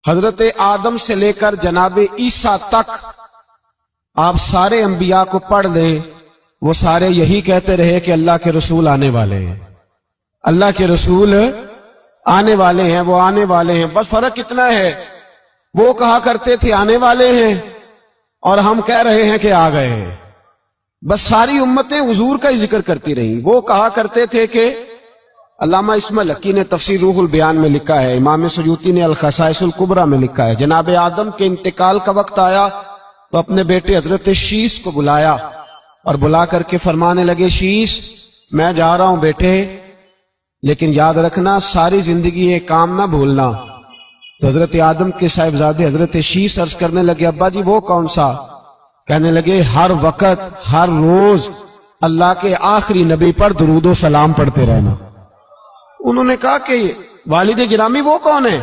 حضرت آدم سے لے کر جناب عیسیٰ تک آپ سارے انبیاء کو پڑھ لیں، وہ سارے یہی کہتے رہے کہ اللہ کے رسول آنے والے ہیں، اللہ کے رسول آنے والے ہیں، وہ آنے والے ہیں۔ بس فرق اتنا ہے، وہ کہا کرتے تھے آنے والے ہیں اور ہم کہہ رہے ہیں کہ آ گئے ہیں۔ بس ساری امتیں حضور کا ہی ذکر کرتی رہیں۔ وہ کہا کرتے تھے کہ علامہ اسماعیل حقی نے تفسیر روح البیان میں لکھا ہے، امام سیوطی نے الخصائص الکبریٰ میں لکھا ہے، جناب آدم کے انتقال کا وقت آیا تو اپنے بیٹے حضرت شیس کو بلایا اور بلا کر کے فرمانے لگے، شیس میں جا رہا ہوں بیٹے، لیکن یاد رکھنا ساری زندگی یہ کام نہ بھولنا۔ تو حضرت آدم کے صاحبزادے حضرت شیس عرض کرنے لگے، ابا جی وہ کون سا؟ کہنے لگے ہر وقت ہر روز اللہ کے آخری نبی پر درود و سلام پڑھتے رہنا۔ انہوں نے کہا کہ والد گرامی وہ کون ہے؟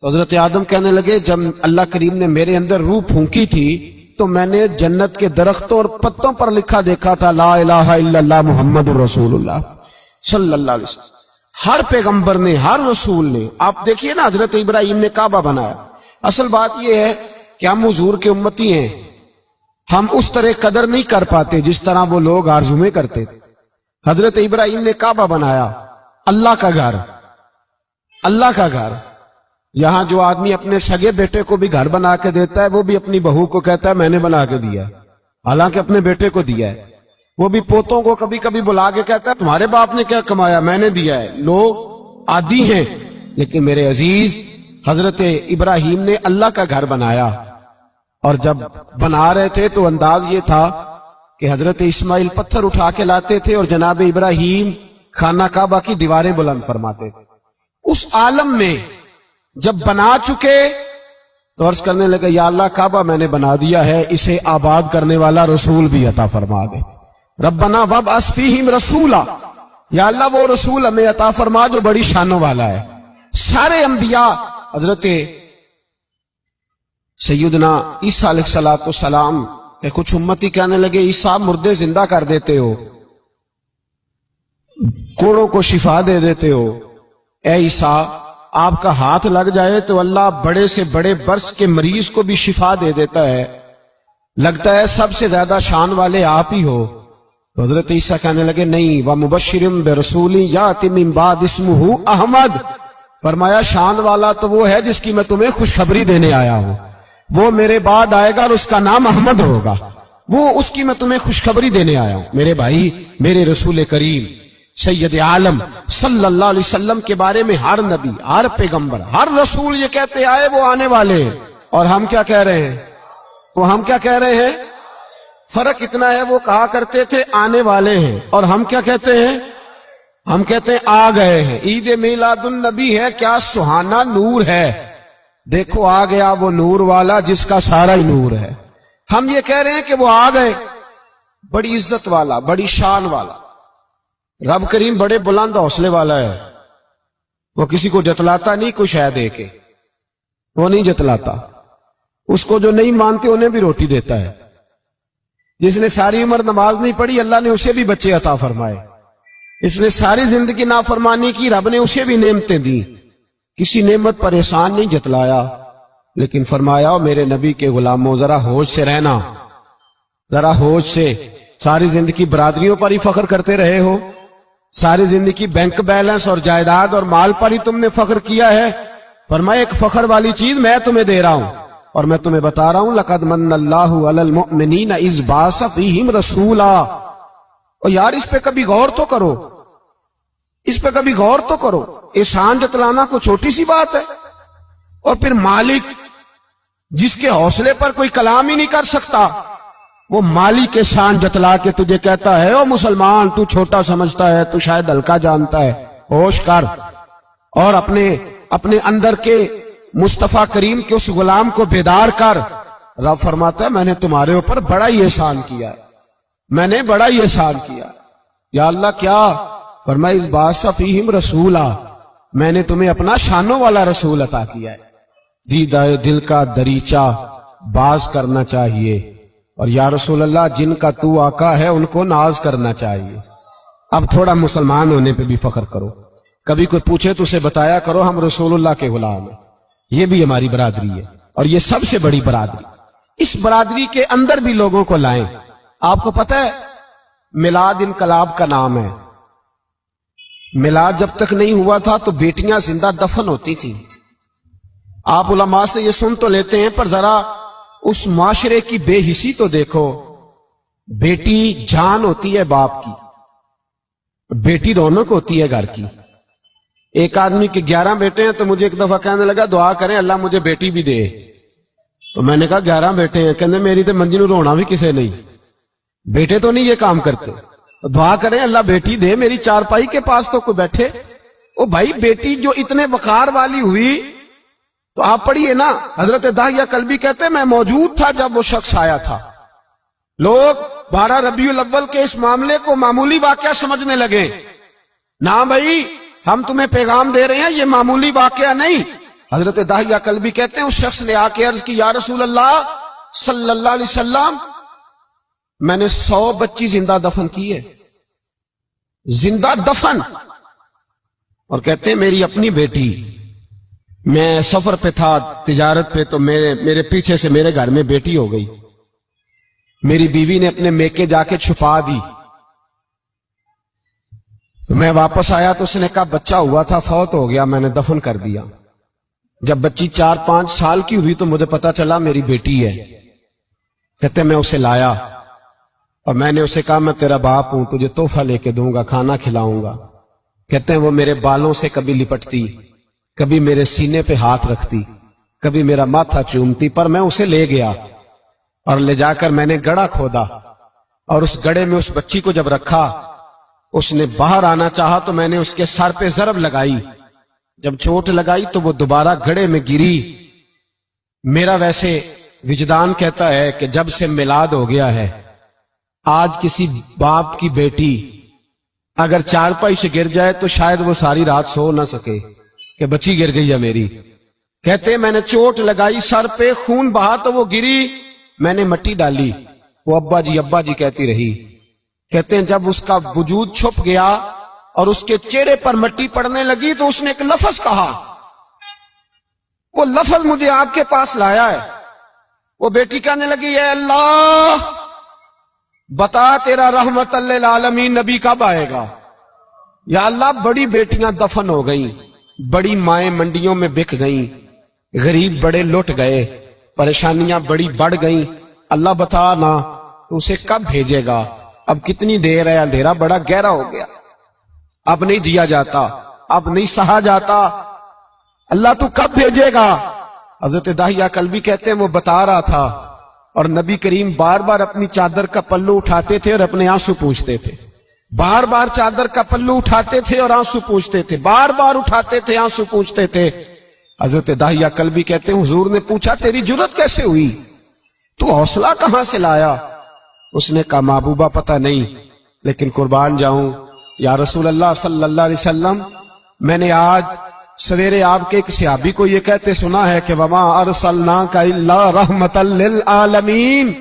تو حضرت آدم کہنے لگے، جب اللہ کریم نے میرے اندر روح پھونکی تھی تو میں نے جنت کے درختوں اور پتوں پر لکھا دیکھا تھا لا الہ الا اللہ محمد الرسول اللہ صلی اللہ علیہ وسلم۔ ہر پیغمبر نے، ہر رسول نے، آپ دیکھیے نا حضرت ابراہیم نے کعبہ بنایا۔ اصل بات یہ ہے کہ ہم حضور کے امتی ہیں، ہم اس طرح قدر نہیں کر پاتے جس طرح وہ لوگ آرزویں کرتے تھے۔ حضرت ابراہیم نے کعبہ بنایا، اللہ کا گھر، اللہ کا گھر۔ یہاں جو آدمی اپنے سگے بیٹے کو بھی گھر بنا کے دیتا ہے، وہ بھی اپنی بہو کو کہتا ہے میں نے بنا کے دیا، حالانکہ اپنے بیٹے کو دیا ہے۔ وہ بھی پوتوں کو کبھی کبھی بلا کے کہتا ہے تمہارے باپ نے کیا کمایا، میں نے دیا ہے۔ لوگ عادی ہیں، لیکن میرے عزیز حضرت ابراہیم نے اللہ کا گھر بنایا، اور جب بنا رہے تھے تو انداز یہ تھا کہ حضرت اسماعیل پتھر اٹھا کے لاتے تھے اور جناب ابراہیم خانہ کعبہ کی دیواریں بلند فرماتے تھے۔ اس عالم میں جب بنا چکے تو عرض کرنے لگے یا اللہ کعبہ میں نے بنا دیا ہے، اسے آباد کرنے والا رسول بھی عطا فرما دے۔ ربنا وابعث فیہم رسولا، یا اللہ وہ رسول ہمیں عطا فرما جو بڑی شانوں والا ہے۔ سارے انبیاء حضرت سیدنا عیسیٰ علیہ السلام کہ کچھ امتی کہنے لگے عیسیٰ مردے زندہ کر دیتے ہو، کوڑوں کو شفا دے دیتے ہو، اے عیسیٰ آپ کا ہاتھ لگ جائے تو اللہ بڑے سے بڑے برس کے مریض کو بھی شفا دے دیتا ہے، لگتا ہے سب سے زیادہ شان والے آپ ہی ہو۔ تو حضرت عیسیٰ کہنے لگے نہیں، وَمُبَشِّرٍ بِرَسُولٍ يَأْتِي مِن بَعْدِهِ اسْمُهُ احمد، فرمایا شان والا تو وہ ہے جس کی میں تمہیں خوشخبری دینے آیا ہوں، وہ میرے بعد آئے گا اور اس کا نام احمد ہوگا، وہ اس کی میں تمہیں خوشخبری دینے آیا ہوں۔ میرے بھائی، میرے رسول کریم سید عالم صلی اللہ علیہ وسلم کے بارے میں ہر نبی، ہر پیغمبر، ہر رسول یہ کہتے آئے وہ آنے والے ہیں، اور ہم کیا کہہ رہے ہیں؟ وہ ہم کیا کہہ رہے ہیں؟ فرق اتنا ہے، وہ کہا کرتے تھے آنے والے ہیں، اور ہم کیا کہتے ہیں؟ ہم کہتے ہیں آ گئے ہیں۔ عید میلاد النبی ہے، کیا سہانا نور ہے، دیکھو آ گیا وہ نور والا جس کا سارا ہی نور ہے۔ ہم یہ کہہ رہے ہیں کہ وہ آ گئے، بڑی عزت والا، بڑی شان والا۔ رب کریم بڑے بلند حوصلے والا ہے، وہ کسی کو جتلاتا نہیں کوئی شے دے کے، وہ نہیں جتلاتا، اس کو جو نہیں مانتے انہیں بھی روٹی دیتا ہے۔ جس نے ساری عمر نماز نہیں پڑھی اللہ نے اسے بھی بچے عطا فرمائے، اس نے ساری زندگی نافرمانی کی رب نے اسے بھی نعمتیں دی، کسی نعمت پر احسان نہیں جتلایا، لیکن فرمایا میرے نبی کے غلاموں ذرا ہوش سے رہنا، ذرا ہوش سے۔ ساری زندگی برادریوں پر ہی فخر کرتے رہے ہو، ساری زندگی بینک بیلنس اور جائیداد اور مال پر ہی تم نے فخر کیا ہے، فرمایا ایک فخر والی چیز میں تمہیں دے رہا ہوں، اور میں تمہیں بتا رہا ہوں لقد من اللہ علی المؤمنین اذ بعث فیہم رسولا۔ اور یار اس پہ کبھی غور تو کرو، اس پہ کبھی غور تو کرو، احسان جتلانا کوئی چھوٹی سی بات ہے؟ اور پھر مالک جس کے حوصلے پر کوئی کلام ہی نہیں کر سکتا، وہ مالک کے شان جتلا کے تجھے کہتا ہے او مسلمان تو چھوٹا سمجھتا ہے، تو شاید ہلکا جانتا ہے، ہوش کر اور اپنے اندر کے مصطفیٰ کریم کے اس غلام کو بیدار کر۔ رب فرماتا ہے میں نے تمہارے اوپر بڑا ہی احسان کیا ہے، میں نے بڑا ہی احسان کیا۔ یا اللہ کیا؟ فرمایا اذ بعث فیہم رسولا، میں نے تمہیں اپنا شانوں والا رسول عطا کیا ہے۔ دیدہ دل کا دریچہ باز کرنا چاہیے، اور یا رسول اللہ جن کا تو آقا ہے ان کو ناز کرنا چاہیے۔ اب تھوڑا مسلمان ہونے پہ بھی فخر کرو، کبھی کوئی پوچھے تو اسے بتایا کرو ہم رسول اللہ کے غلام ہیں، یہ بھی ہماری برادری ہے اور یہ سب سے بڑی برادری. اس برادری کے اندر بھی لوگوں کو لائیں. آپ کو پتہ ہے میلاد انقلاب کا نام ہے. میلاد جب تک نہیں ہوا تھا تو بیٹیاں زندہ دفن ہوتی تھیں. آپ علماء سے یہ سن تو لیتے ہیں پر ذرا اس معاشرے کی بے حسی تو دیکھو. بیٹی جان ہوتی ہے باپ کی, بیٹی رونق ہوتی ہے گھر کی. ایک آدمی کے 11 بیٹے ہیں تو مجھے ایک دفعہ کہنے لگا دعا کریں اللہ مجھے بیٹی بھی دے. تو میں نے کہا 11 بیٹے ہیں, کہنے میری تو منجی نو رونا بھی کسے نہیں, بیٹے تو نہیں یہ کام کرتے. دعا کریں اللہ بیٹی دے, میری چارپائی کے پاس تو کوئی بیٹھے. او بھائی بیٹی جو اتنے وقار والی ہوئی تو آپ پڑھیے نا, حضرت داہیہ کلبی کہتے ہیں میں موجود تھا جب وہ شخص آیا تھا. لوگ 12 ربیع الاول کے اس معاملے کو معمولی واقعہ سمجھنے لگے. نہ بھائی ہم تمہیں پیغام دے رہے ہیں یہ معمولی واقعہ نہیں. حضرت داہیہ کلبی کہتے ہیں اس شخص نے آ کے عرض کی یا رسول اللہ صلی اللہ علیہ وسلم میں نے 100 بچی زندہ دفن کی ہے, زندہ دفن. اور کہتے ہیں میری اپنی بیٹی, میں سفر پہ تھا تجارت پہ تو میرے پیچھے سے میرے گھر میں بیٹی ہو گئی. میری بیوی نے اپنے میکے جا کے چھپا دی. تو میں واپس آیا تو اس نے کہا بچہ ہوا تھا فوت ہو گیا, میں نے دفن کر دیا. جب بچی 4-5 سال کی ہوئی تو مجھے پتا چلا میری بیٹی ہے. کہتے میں اسے لایا اور میں نے اسے کہا میں تیرا باپ ہوں, تجھے تحفہ لے کے دوں گا, کھانا کھلاؤں گا. کہتے ہیں وہ میرے بالوں سے کبھی لپٹتی, کبھی میرے سینے پہ ہاتھ رکھتی, کبھی میرا ماتھا چومتی. پر میں اسے لے گیا اور لے جا کر میں نے گڑھا کھودا اور اس گڑھے میں اس بچی کو جب رکھا, اس نے باہر آنا چاہا تو میں نے اس کے سر پہ ضرب لگائی. جب چوٹ لگائی تو وہ دوبارہ گڑھے میں گری. میرا ویسے وجدان کہتا ہے کہ جب سے میلاد ہو گیا ہے آج کسی باپ کی بیٹی اگر چارپائی سے گر جائے تو شاید وہ ساری رات سو نہ سکے کہ بچی گر گئی ہے میری. کہتے ہیں میں نے چوٹ لگائی سر پہ, خون بہا تو وہ گری, میں نے مٹی ڈالی, وہ ابا جی کہتی رہی. کہتے ہیں جب اس کا وجود چھپ گیا اور اس کے چہرے پر مٹی پڑنے لگی تو اس نے ایک لفظ کہا, وہ لفظ مجھے آپ کے پاس لایا ہے. وہ بیٹی کہنے لگی اے اللہ بتا تیرا رحمت للعالمین نبی کب آئے گا. یا اللہ بڑی بیٹیاں دفن ہو گئیں, بڑی مائیں منڈیوں میں بک گئیں, غریب بڑے لٹ گئے, پریشانیاں بڑی بڑھ گئیں. اللہ بتا نا تو اسے کب بھیجے گا. اب کتنی دیر ہے, اندھیرا بڑا گہرا ہو گیا, اب نہیں جیا جاتا, اب نہیں سہا جاتا, اللہ تو کب بھیجے گا. حضرت داہیہ کلبی کہتے ہیں وہ بتا رہا تھا اور نبی کریم بار بار اپنی چادر کا پلو اٹھاتے تھے اور اپنے آنسو پوچھتے تھے. بار بار چادر کا پلو اٹھاتے تھے اور آنسو پوچھتے تھے, بار بار اٹھاتے تھے آنسو پوچھتے تھے. حضرت داہیہ کلبی کہتے ہیں حضور نے پوچھا تیری جرت کیسے ہوئی, تو حوصلہ کہاں سے لایا. اس نے کہا محبوبہ پتہ نہیں, لیکن قربان جاؤں یا رسول اللہ صلی اللہ علیہ وسلم میں نے آج سویرے آپ کے ایک صحابی کو یہ کہتے سنا ہے کہ وما ارسلناک الا رحمتا للعالمین,